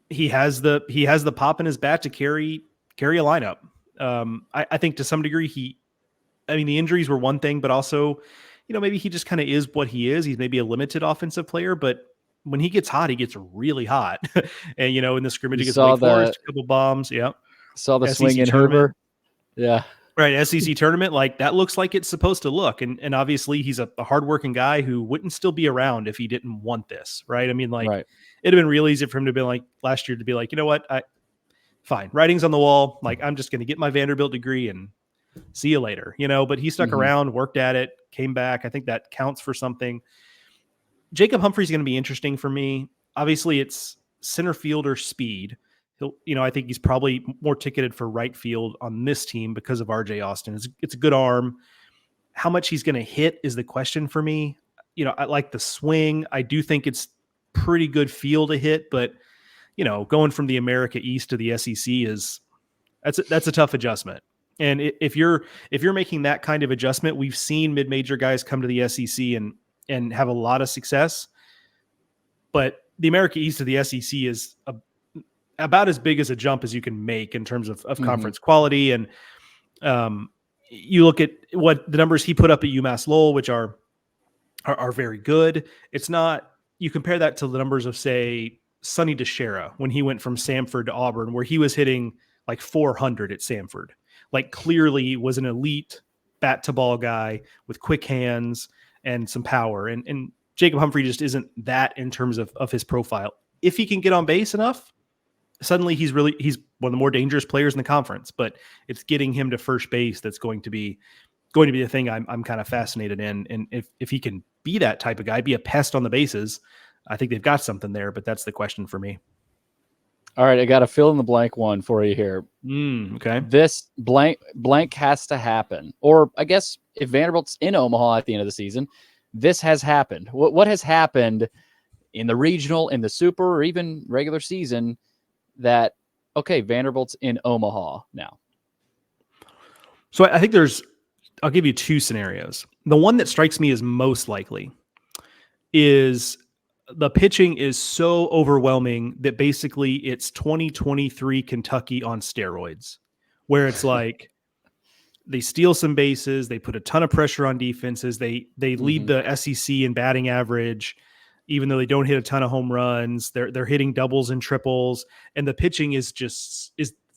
He has the pop in his bat to carry a lineup. I think to some degree the injuries were one thing, but also, maybe he just kind of is what he is. He's maybe a limited offensive player, but when he gets hot, he gets really hot. And, in the scrimmage against Wake Forest, a couple bombs. Yeah. Saw the SEC swing in Herbert. Yeah. Right. SEC tournament, like that looks like it's supposed to look. And obviously he's a hardworking guy who wouldn't still be around if he didn't want this. Right. I mean, it'd have been real easy for him to be like last year to be like, you know what? Fine. Writing's on the wall. Like, I'm just going to get my Vanderbilt degree and see you later, but he stuck around, worked at it, came back. I think that counts for something. Jacob Humphrey's going to be interesting for me. Obviously it's center fielder speed. I think he's probably more ticketed for right field on this team because of RJ Austin. It's a good arm. How much he's going to hit is the question for me. I like the swing. I do think it's pretty good feel to hit, but going from the America East to the SEC that's a tough adjustment. And if you're making that kind of adjustment, we've seen mid-major guys come to the SEC and have a lot of success, but the America East to the SEC is about as big as a jump as you can make in terms of conference quality. And you look at what the numbers he put up at UMass Lowell, which are very good. It's not, you compare that to the numbers of, say, Sonny DeShera when he went from Samford to Auburn, where he was hitting like 400 at Samford, like clearly was an elite bat to ball guy with quick hands and some power. And Jacob Humphrey just isn't that in terms of his profile. If he can get on base enough, suddenly he's one of the more dangerous players in the conference, but it's getting him to first base that's going to be the thing I'm kind of fascinated in. And if he can be that type of guy, be a pest on the bases, I think they've got something there, but that's the question for me. All right, I got a fill in the blank one for you here. Okay. This blank has to happen. Or I guess if Vanderbilt's in Omaha at the end of the season, this has happened. What has happened in the regional, in the super, or even regular season that, okay, Vanderbilt's in Omaha now? So I think I'll give you two scenarios. The one that strikes me as most likely is the pitching is so overwhelming that basically it's 2023 Kentucky on steroids, where it's like they steal some bases, they put a ton of pressure on defenses, they lead the SEC in batting average, even though they don't hit a ton of home runs. They're hitting doubles and triples, and the pitching is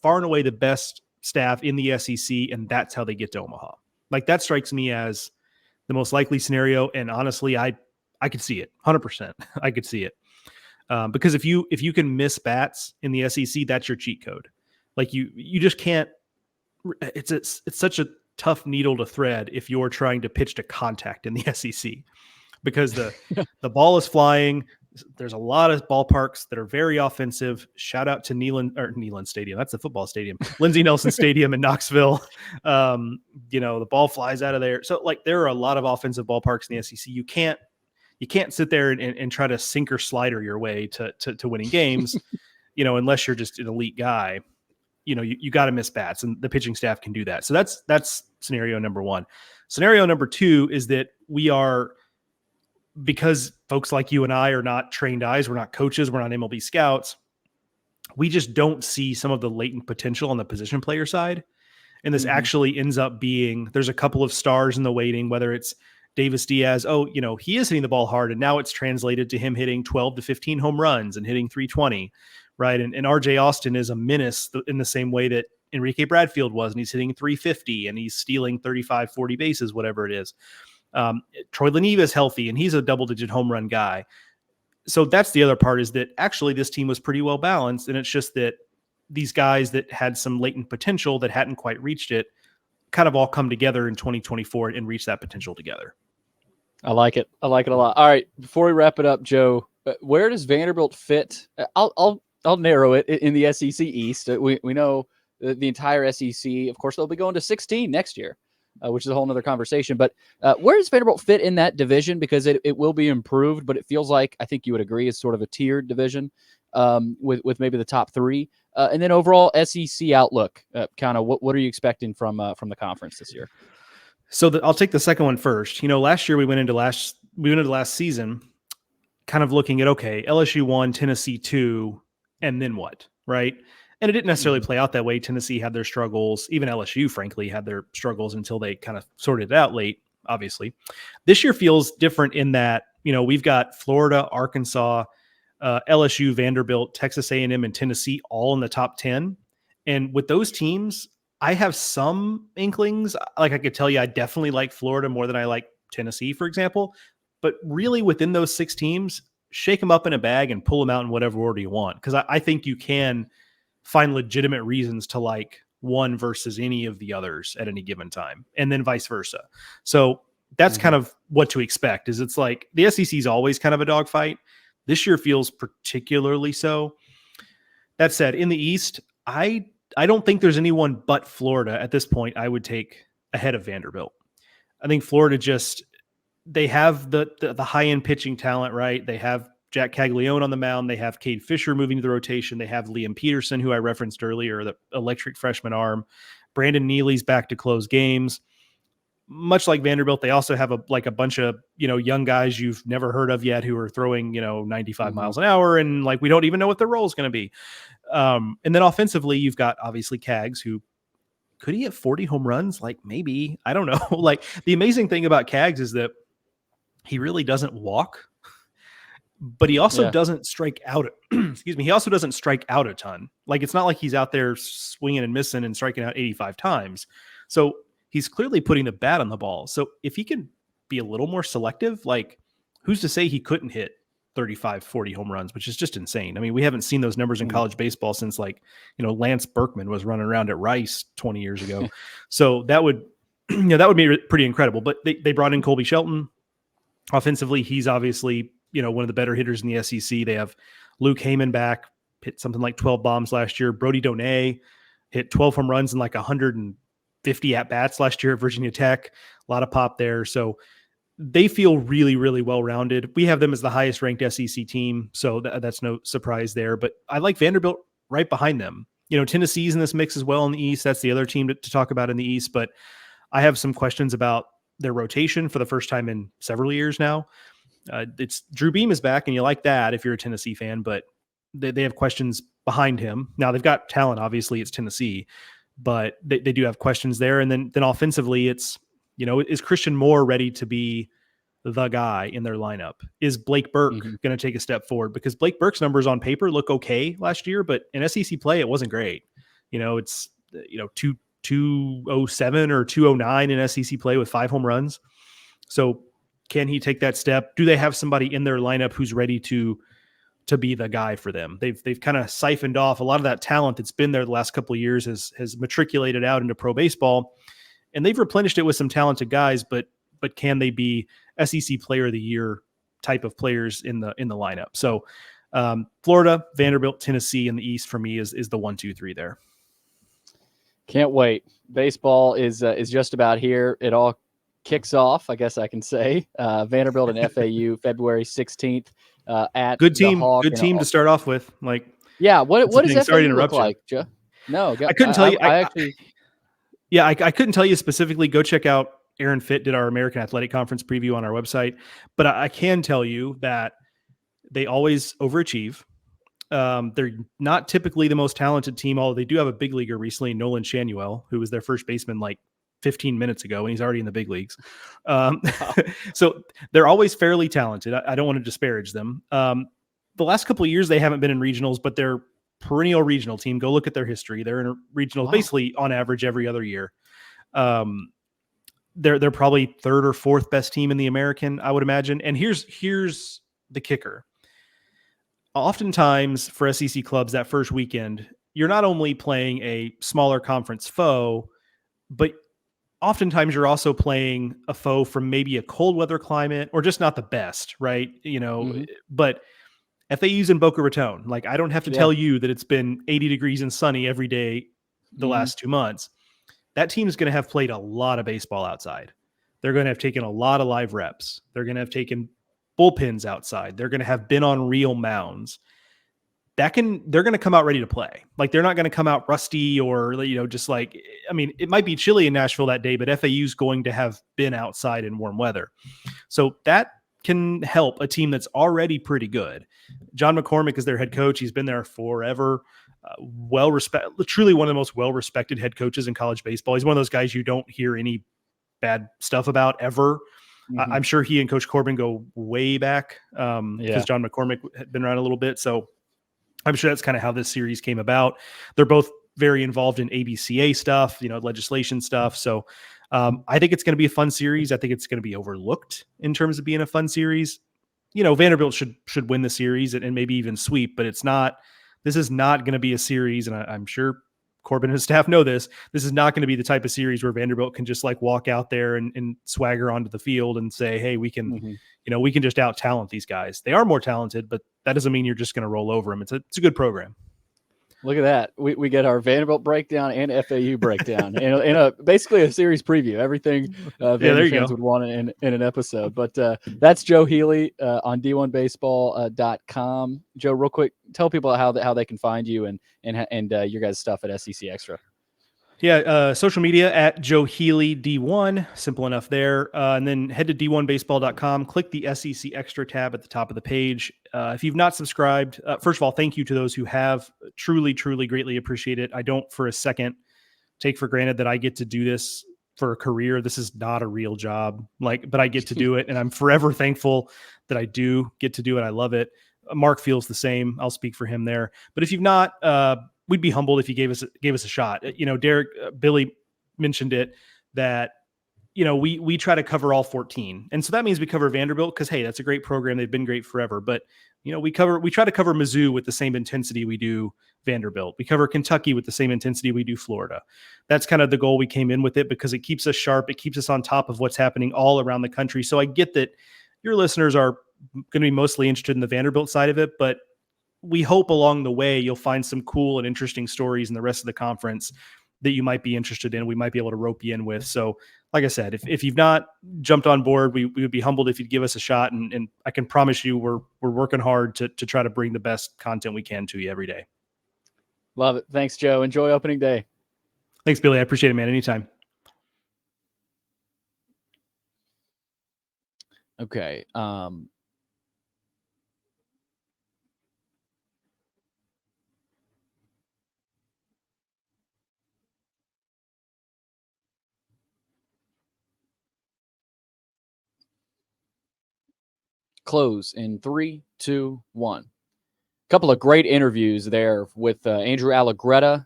far and away the best staff in the SEC, and that's how they get to Omaha. Like, that strikes me as the most likely scenario, and honestly, I could see it 100%. I could see it because if you can miss bats in the SEC, that's your cheat code. Like you just can't. It's such a tough needle to thread if you're trying to pitch to contact in the SEC, because the ball is flying. There's a lot of ballparks that are very offensive. Shout out to Neyland Stadium. That's the football stadium. Lindsey Nelson Stadium in Knoxville. The ball flies out of there. So like there are a lot of offensive ballparks in the SEC. You can't sit there and try to sink or slider your way to winning games, unless you're just an elite guy. You got to miss bats, and the pitching staff can do that. So that's scenario number one. Scenario number two is that because folks like you and I are not trained eyes, we're not coaches, we're not MLB scouts, we just don't see some of the latent potential on the position player side. And this actually ends up being, there's a couple of stars in the waiting, whether it's Davis Diaz, he is hitting the ball hard, and now it's translated to him hitting 12 to 15 home runs and hitting 320, right? And RJ Austin is a menace in the same way that Enrique Bradfield was, and he's hitting 350 and he's stealing 35, 40 bases, whatever it is. Troy Leneve is healthy and he's a double-digit home run guy. So that's the other part, is that actually this team was pretty well balanced, and it's just that these guys that had some latent potential that hadn't quite reached it kind of all come together in 2024 and reach that potential together. I like it. I like it a lot. All right, before we wrap it up, Joe, where does Vanderbilt fit? I'll narrow it in the SEC East. We know the entire SEC. Of course, they'll be going to 16 next year, which is a whole other conversation. But where does Vanderbilt fit in that division? Because it will be improved, but it feels like, I think you would agree, it's sort of a tiered division with maybe the top three. And then overall SEC outlook, kind of what are you expecting from the conference this year? So I'll take the second one first. Last year we went into last season kind of looking at, okay, LSU 1, Tennessee 2, and then what, right? And it didn't necessarily play out that way. Tennessee had their struggles. Even LSU, frankly, had their struggles until they kind of sorted it out late, obviously. This year feels different in that, we've got Florida, Arkansas, LSU, Vanderbilt, Texas A&M, and Tennessee all in the top 10. And with those teams, I have some inklings. Like, I could tell you I definitely like Florida more than I like Tennessee, for example. But really, within those 6 teams, shake them up in a bag and pull them out in whatever order you want. Because I think you can find legitimate reasons to like one versus any of the others at any given time, and then vice versa. So that's kind of what to expect. Is it's like the SEC is always kind of a dogfight. This year feels particularly so. That said, in the East, I don't think there's anyone but Florida at this point I would take ahead of Vanderbilt. I think Florida they have the high-end pitching talent, right? They have Jack Caglione on the mound. They have Cade Fisher moving to the rotation. They have Liam Peterson, who I referenced earlier, the electric freshman arm. Brandon Neely's back to close games. Much like Vanderbilt, they also have a bunch of, young guys you've never heard of yet who are throwing, 95 miles an hour. And we don't even know what their role is going to be. And then offensively, you've got obviously Cags, who could he hit 40 home runs? Maybe, I don't know. The amazing thing about Cags is that he really doesn't walk, but he also doesn't strike out. Excuse me. He also doesn't strike out a ton. It's not like he's out there swinging and missing and striking out 85 times. So he's clearly putting the bat on the ball. So if he can be a little more selective, who's to say he couldn't hit 35, 40 home runs, which is just insane. I mean, we haven't seen those numbers in college baseball since Lance Berkman was running around at Rice 20 years ago. So that would, that would be pretty incredible. But they brought in Colby Shelton. Offensively, he's obviously, one of the better hitters in the SEC. They have Luke Heyman back, hit something like 12 bombs last year. Brody Donay hit 12 home runs and 150 at-bats last year at Virginia Tech. A lot of pop there. So they feel really, really well-rounded. We have them as the highest-ranked SEC team, so that's no surprise there. But I like Vanderbilt right behind them. Tennessee's in this mix as well in the East. That's the other team to talk about in the East. But I have some questions about their rotation for the first time in several years now. It's Drew Beam is back, and you like that if you're a Tennessee fan, but they have questions behind him. Now they've got talent, obviously it's Tennessee, but they do have questions there. And then offensively, it's, is Christian Moore ready to be the guy in their lineup? Is Blake Burke going to take a step forward? Because Blake Burke's numbers on paper look okay last year, but in SEC play, it wasn't great. It's 207 or 209 in SEC play with 5 home runs. So can he take that step? Do they have somebody in their lineup who's ready to be the guy for them? They've kind of siphoned off a lot of that talent that's been there the last couple of years, has matriculated out into pro baseball, and they've replenished it with some talented guys, but can they be SEC player of the year type of players in the lineup? So Florida, Vanderbilt, Tennessee in the East for me is the 1, 2, 3 there. Can't wait. Baseball is just about here. It all kicks off, I guess I can say. Vanderbilt and FAU, February 16th at good team. the Hawk. Good team to start off with. What does FAU look like, Joe? No, I couldn't tell you. I couldn't tell you specifically. Go check out Aaron Fitt did our American Athletic Conference preview on our website, but I can tell you that they always overachieve. They're not typically the most talented team, although they do have a big leaguer recently, Nolan Shanuel, who was their first baseman 15 minutes ago, and he's already in the big leagues. So they're always fairly talented. I don't want to disparage them. The last couple of years, they haven't been in regionals, but they're perennial regional team. Go look at their history. They're in a regional basically on average every other year. They're probably third or fourth best team in the American, I would imagine. And here's the kicker. Oftentimes for SEC clubs that first weekend, you're not only playing a smaller conference foe, but oftentimes you're also playing a foe from maybe a cold weather climate or just not the best, right? But FAU's in Boca Raton. Like, I don't have to tell you that it's been 80 degrees and sunny every day the last 2 months. That team is going to have played a lot of baseball outside. They're going to have taken a lot of live reps. They're going to have taken bullpens outside. They're going to have been on real mounds. They're going to come out ready to play. Like, they're not going to come out rusty or, just like, I mean, it might be chilly in Nashville that day, but FAU's going to have been outside in warm weather. So that can help a team that's already pretty good. John McCormick is their head coach. He's been there forever. Truly one of the most well-respected head coaches in college baseball. He's one of those guys you don't hear any bad stuff about ever. I'm sure he and Coach Corbin go way back because John McCormick had been around a little bit. So I'm sure that's kind of how this series came about. They're both very involved in ABCA stuff, legislation stuff. So I think it's going to be a fun series. I think it's going to be overlooked in terms of being a fun series. Vanderbilt should win the series and maybe even sweep, but this is not going to be a series. And I'm sure Corbin and his staff know this. This is not going to be the type of series where Vanderbilt can just like walk out there and swagger onto the field and say, hey, we can, we can just out talent these guys. They are more talented, but that doesn't mean you're just going to roll over them. It's a good program. Look at that. We get our Vanderbilt breakdown and FAU breakdown in a basically a series preview. Everything Vanderbilt fans would want in an episode. But that's Joe Healy on D1Baseball.com. Joe, real quick, tell people how they can find you and your guys' stuff at SEC Extra. Yeah, social media at Joe Healy D1, simple enough there. And then head to D1Baseball.com, click the SEC Extra tab at the top of the page. If you've not subscribed, first of all, thank you to those who have. Truly, truly greatly appreciate it. I don't for a second take for granted that I get to do this for a career. This is not a real job, but I get to do it. And I'm forever thankful that I do get to do it. I love it. Mark feels the same. I'll speak for him there. But if you've not, we'd be humbled if you gave us a shot. Derrick, Billy mentioned it that, we try to cover all 14. And so that means we cover Vanderbilt because, hey, that's a great program. They've been great forever. But, we try to cover Mizzou with the same intensity we do Vanderbilt. We cover Kentucky with the same intensity we do Florida. That's kind of the goal we came in with it because it keeps us sharp. It keeps us on top of what's happening all around the country. So I get that your listeners are going to be mostly interested in the Vanderbilt side of it, but we hope along the way you'll find some cool and interesting stories in the rest of the conference that you might be interested in. We might be able to rope you in with. So like I said, if you've not jumped on board, we would be humbled if you'd give us a shot. And I can promise you we're working hard to try to bring the best content we can to you every day. Love it. Thanks, Joe. Enjoy opening day. Thanks, Billy. I appreciate it, man. Anytime. Okay. Close in 3, 2, 1. Couple of great interviews there with Andrew Allegretta,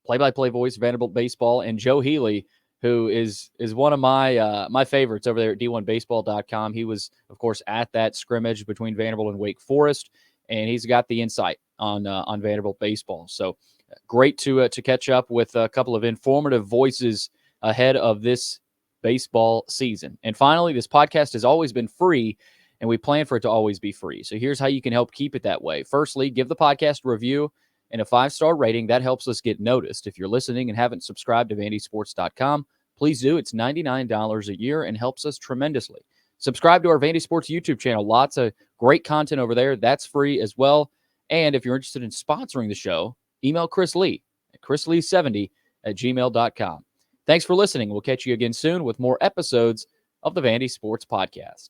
play-by-play voice, Vanderbilt Baseball, and Joe Healy, who is one of my favorites over there at D1Baseball.com. He was, of course, at that scrimmage between Vanderbilt and Wake Forest, and he's got the insight on Vanderbilt baseball. So great to catch up with a couple of informative voices ahead of this baseball season. And finally, this podcast has always been free, and we plan for it to always be free. So here's how you can help keep it that way. Firstly, give the podcast a review and a 5-star rating. That helps us get noticed. If you're listening and haven't subscribed to VandySports.com, please do. It's $99 a year and helps us tremendously. Subscribe to our Vandy Sports YouTube channel. Lots of great content over there. That's free as well. And if you're interested in sponsoring the show, email Chris Lee at chrislee70@gmail.com. Thanks for listening. We'll catch you again soon with more episodes of the Vandy Sports Podcast.